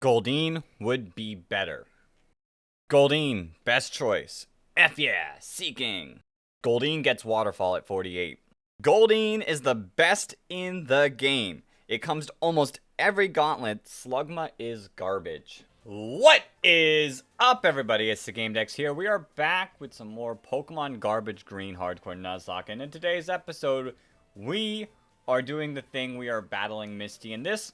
Goldeen would be better. Goldeen, best choice. F yeah, Seeking. Goldeen gets Waterfall at 48. Goldeen is the best in the game. It comes to almost every gauntlet. Slugma is garbage. What is up, everybody? It's the Game Dex here. We are back with some more Pokemon Garbage Green Hardcore Nuzlocke. And in today's episode, we are doing the thing. We are battling Misty. And this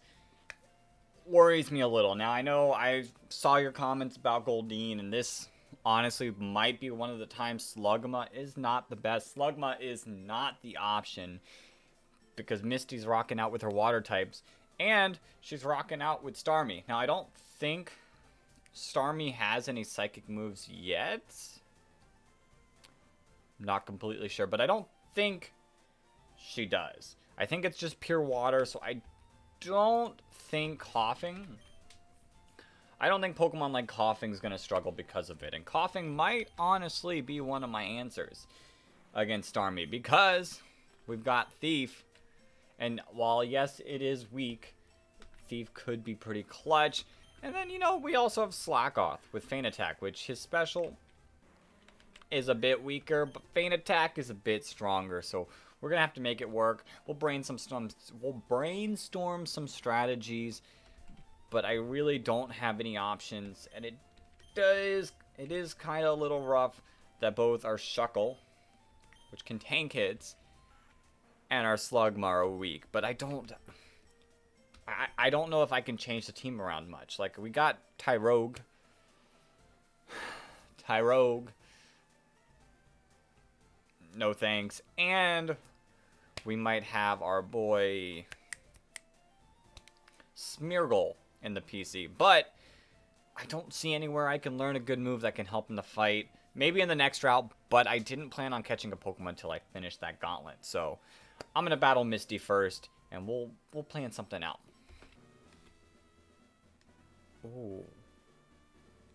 worries me a little. Now, I know I saw your comments about Goldeen, and this honestly might be one of the times Slugma is not the best. Slugma is not the option because Misty's rocking out with her water types, and she's rocking out with Starmie. Now, I don't think Starmie has any psychic moves yet. I'm not completely sure, but I don't think she does. I think it's just pure water, so I don't think Coughing. I don't think Pokemon like Coughing is going to struggle because of it. And Coughing might honestly be one of my answers against Starmie because we've got Thief. And while, yes, it is weak, Thief could be pretty clutch. And then, you know, we also have Slackoth with Feint Attack, which his special is a bit weaker, but Feint Attack is a bit stronger. So we're going to have to make it work. We'll brainstorm some strategies, but I really don't have any options. And it is kind of a little rough that both our Shuckle, which can tank hits, and our Slugma are weak. But I don't know if I can change the team around much. Like, we got Tyrogue. No thanks. And we might have our boy Smeargle in the PC. But I don't see anywhere I can learn a good move that can help in the fight. Maybe in the next route, but I didn't plan on catching a Pokemon until I finished that gauntlet. So I'm going to battle Misty first, and we'll plan something out.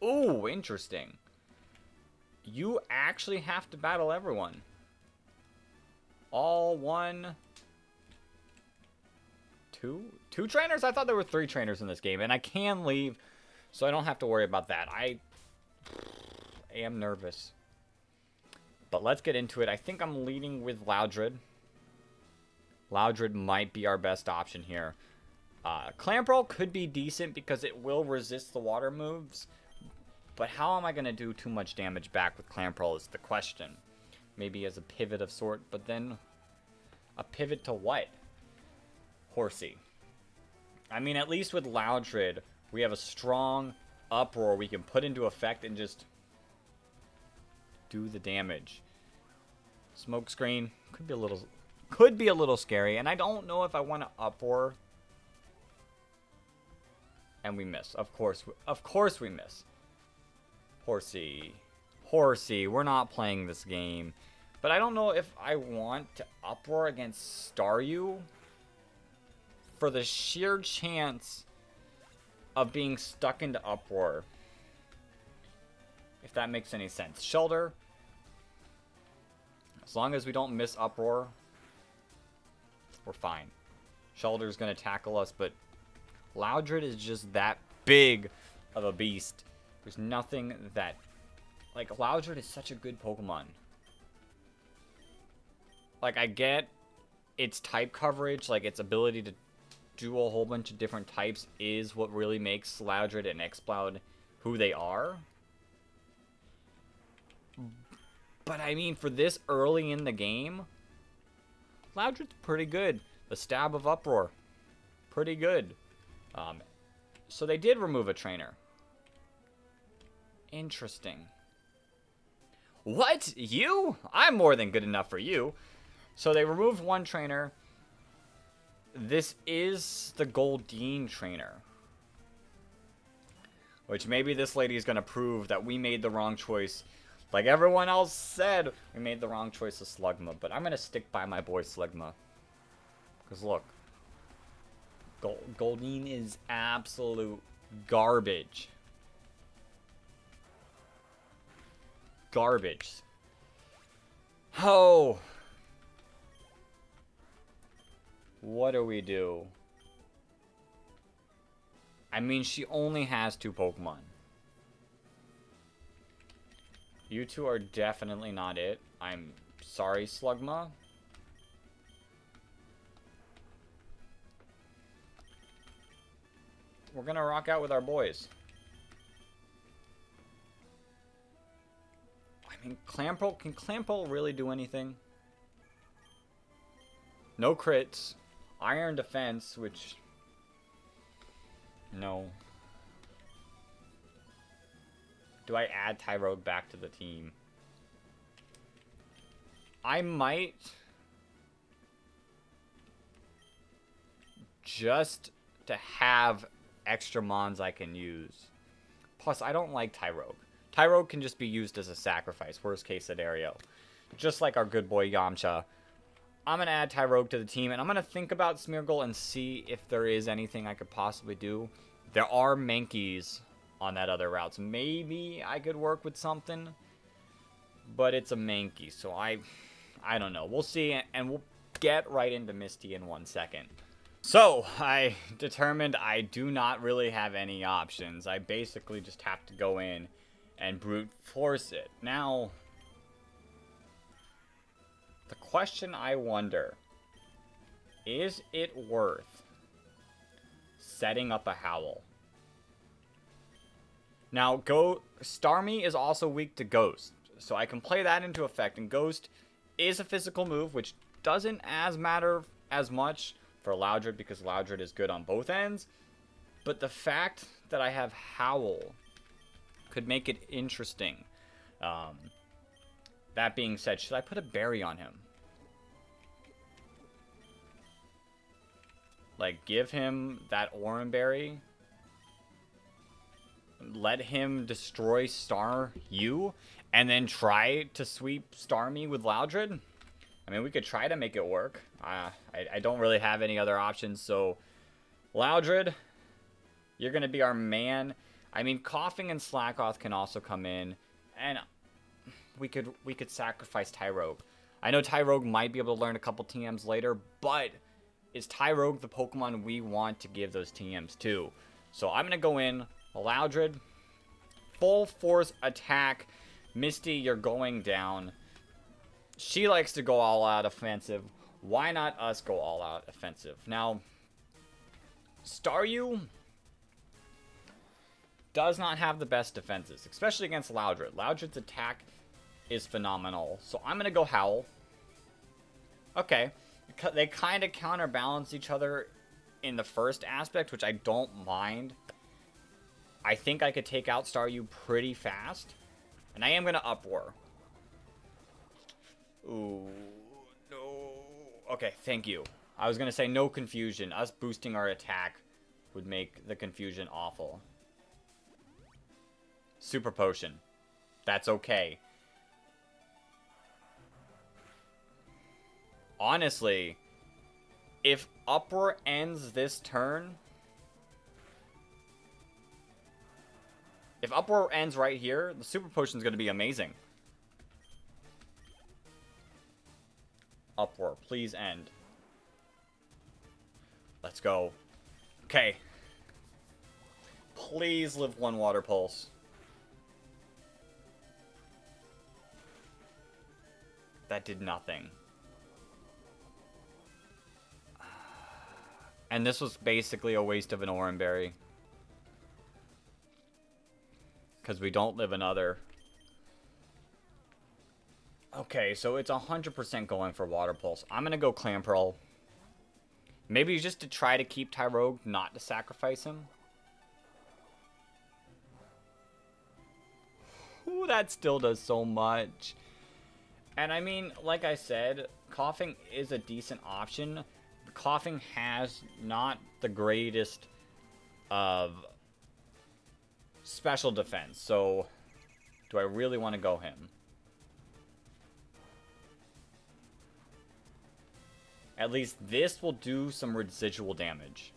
Ooh, interesting. You actually have to battle everyone. All one, two trainers? I thought there were 3 trainers in this game, and I can leave, so I don't have to worry about that. I am nervous. But let's get into it. I think I'm leading with Loudred. Loudred might be our best option here. Clamperl could be decent because it will resist the water moves, but how am I going to do too much damage back with Clamperl is the question. Maybe as a pivot of sort, but then a pivot to what? Horsey. I mean, at least with Loudred, we have a strong Uproar we can put into effect and just do the damage. Smokescreen could be a little scary, and I don't know if I want to Uproar. And we miss. Of course we miss. Horsey, we're not playing this game. But I don't know if I want to Uproar against Staryu for the sheer chance of being stuck into Uproar. If that makes any sense. Shelter, as long as we don't miss Uproar, we're fine. Shelter's going to tackle us, but Loudred is just that big of a beast. There's nothing that... Like, Loudred is such a good Pokemon. Like, I get its type coverage, like, its ability to do a whole bunch of different types is what really makes Loudred and Exploud who they are. But, I mean, for this early in the game, Loudred's pretty good. The Stab of Uproar, pretty good. So they did remove a trainer. Interesting. What? You? I'm more than good enough for you. So they removed one trainer. This is the Goldeen trainer. Which maybe this lady is going to prove that we made the wrong choice. Like everyone else said, we made the wrong choice of Slugma. But I'm going to stick by my boy Slugma. Because look. Goldeen is absolute garbage. Garbage. Oh. What do we do? I mean, she only has 2 Pokemon. You two are definitely not it. I'm sorry, Slugma. We're gonna rock out with our boys. I mean, Clamperl, can Clamperl really do anything? No crits. Iron defense, which... No. Do I add Tyrogue back to the team? I might... Just to have extra mons I can use. Plus, I don't like Tyrogue. Tyrogue can just be used as a sacrifice, worst case scenario. Just like our good boy Yamcha. I'm going to add Tyrogue to the team, and I'm going to think about Smeargle and see if there is anything I could possibly do. There are Mankeys on that other route, so maybe I could work with something. But it's a Mankey, so I don't know. We'll see, and we'll get right into Misty in 1 second. So, I determined I do not really have any options. I basically just have to go in and brute force it. Now, the question I wonder, is it worth setting up a Howl? Now, Starmie is also weak to Ghost, so I can play that into effect, and Ghost is a physical move, which doesn't matter as much for Loudred, because Loudred is good on both ends, but the fact that I have Howl could make it interesting. That being said, should I put a berry on him? Like, give him that Oran berry. Let him destroy You, and then try to sweep Starmie with Loudred? I mean, we could try to make it work. I don't really have any other options, so Loudred, you're going to be our man. I mean, Coughing and Slackoth can also come in, and we could sacrifice Tyrogue. I know Tyrogue might be able to learn a couple TMs later, but is Tyrogue the Pokemon we want to give those TMs to? So I'm going to go in, Loudred, full force attack. Misty, you're going down. She likes to go all out offensive. Why not us go all out offensive? Now, Staryu does not have the best defenses, especially against Loudred. Loudred's attack is phenomenal. So I'm going to go Howl. Okay. They kind of counterbalance each other in the first aspect, which I don't mind. I think I could take out Staryu pretty fast. And I am going to Uproar. Ooh, no. Okay, thank you. I was going to say no confusion. Us boosting our attack would make the confusion awful. Super Potion. That's okay. Honestly, if Uproar ends this turn... If Uproar ends right here, the Super Potion is going to be amazing. Uproar, please end. Let's go. Okay. Please live 1 Water Pulse. That did nothing. And this was basically a waste of an Oran Berry. Because we don't live another. Okay, so it's 100% going for Water Pulse. I'm going to go Clamperl. Maybe just to try to keep Tyrogue, not to sacrifice him. Ooh, that still does so much. And I mean, like I said, Coughing is a decent option. Coughing has not the greatest of special defense. So, do I really want to go him? At least this will do some residual damage.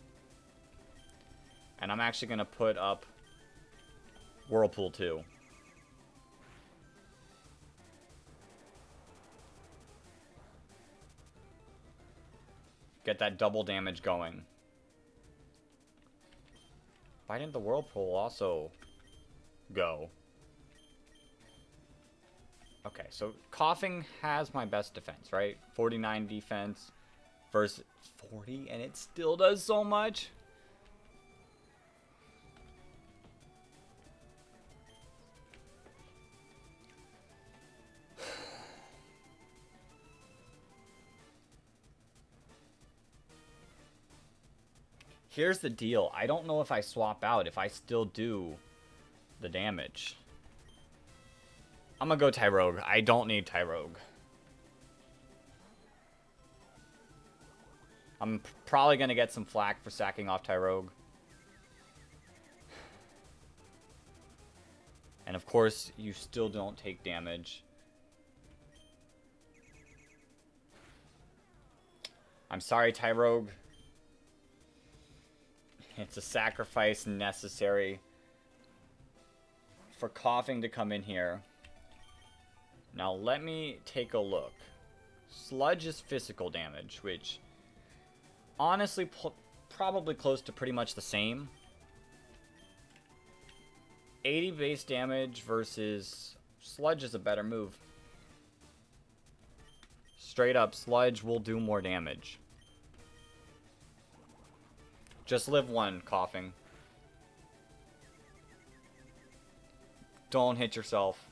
And I'm actually going to put up Whirlpool too. Get that double damage going. Why didn't the Whirlpool also go? Okay, so coughing has my best defense, right? 49 defense versus 40, and it still does so much. Here's the deal. I don't know if I swap out, if I still do the damage. I'm gonna go Tyrogue. I don't need Tyrogue. I'm probably gonna get some flack for sacking off Tyrogue. And of course, you still don't take damage. I'm sorry, Tyrogue. It's a sacrifice necessary for coughing to come in here. Now let me take a look. Sludge is physical damage, which honestly probably close to pretty much the same. 80 base damage versus Sludge is a better move. Straight up, Sludge will do more damage. Just live one, coughing. Don't hit yourself.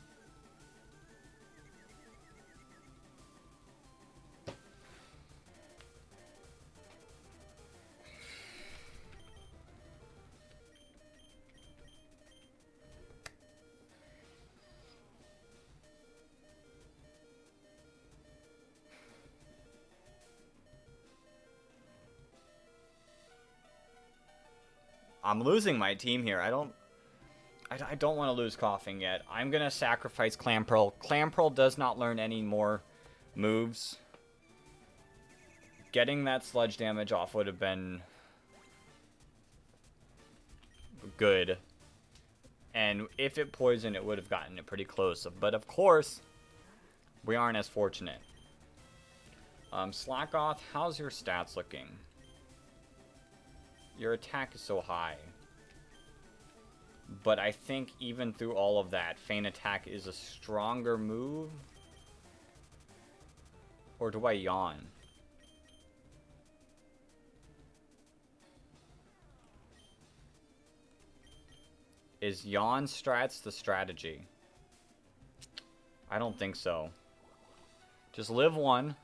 I'm losing my team here. I don't want to lose coughing yet. I'm going to sacrifice Clamperl. Clamperl does not learn any more moves. Getting that sludge damage off would have been good. And if it poisoned, it would have gotten it pretty close. But of course, we aren't as fortunate. Slackoth, how's your stats looking? Your attack is so high. But I think even through all of that, Feint Attack is a stronger move. Or do I yawn? Is yawn strats the strategy? I don't think so. Just live one.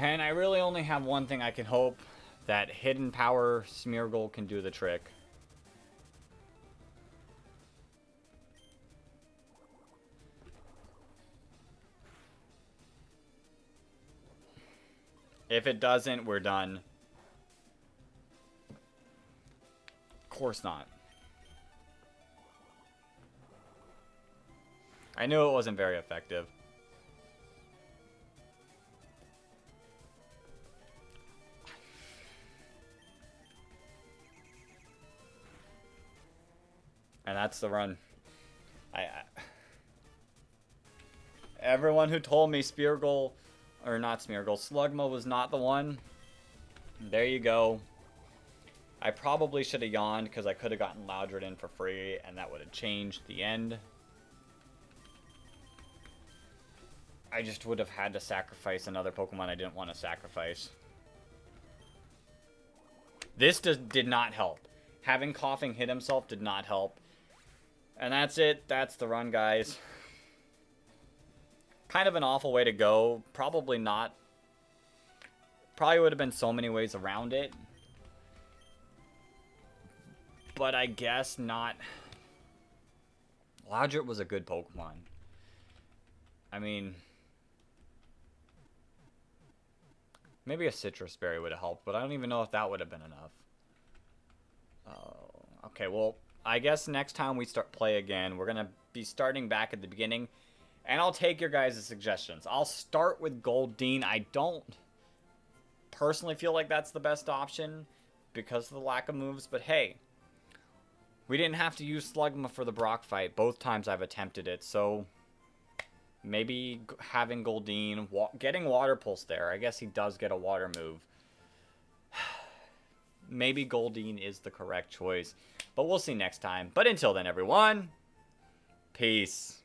And I really only have one thing I can hope, that Hidden Power Smeargle can do the trick. If it doesn't, we're done. Of course not. I knew it wasn't very effective. And that's the run. Everyone who told me Smeargle, or not Smeargle, Slugma was not the one. There you go. I probably should have yawned because I could have gotten Loudred in for free and that would have changed the end. I just would have had to sacrifice another Pokemon I didn't want to sacrifice. This did not help. Having coughing hit himself did not help. And that's it. That's the run, guys. Kind of an awful way to go. Probably not. Probably would have been so many ways around it. But I guess not. Loudred was a good Pokemon. I mean, maybe a Citrus Berry would have helped, but I don't even know if that would have been enough. Okay, well, I guess next time we play again, we're going to be starting back at the beginning. And I'll take your guys' suggestions. I'll start with Goldeen. I don't personally feel like that's the best option because of the lack of moves. But hey, we didn't have to use Slugma for the Brock fight. Both times I've attempted it. So maybe having Goldeen, getting Water Pulse there. I guess he does get a water move. Maybe Goldeen is the correct choice. But we'll see next time. But until then, everyone, peace.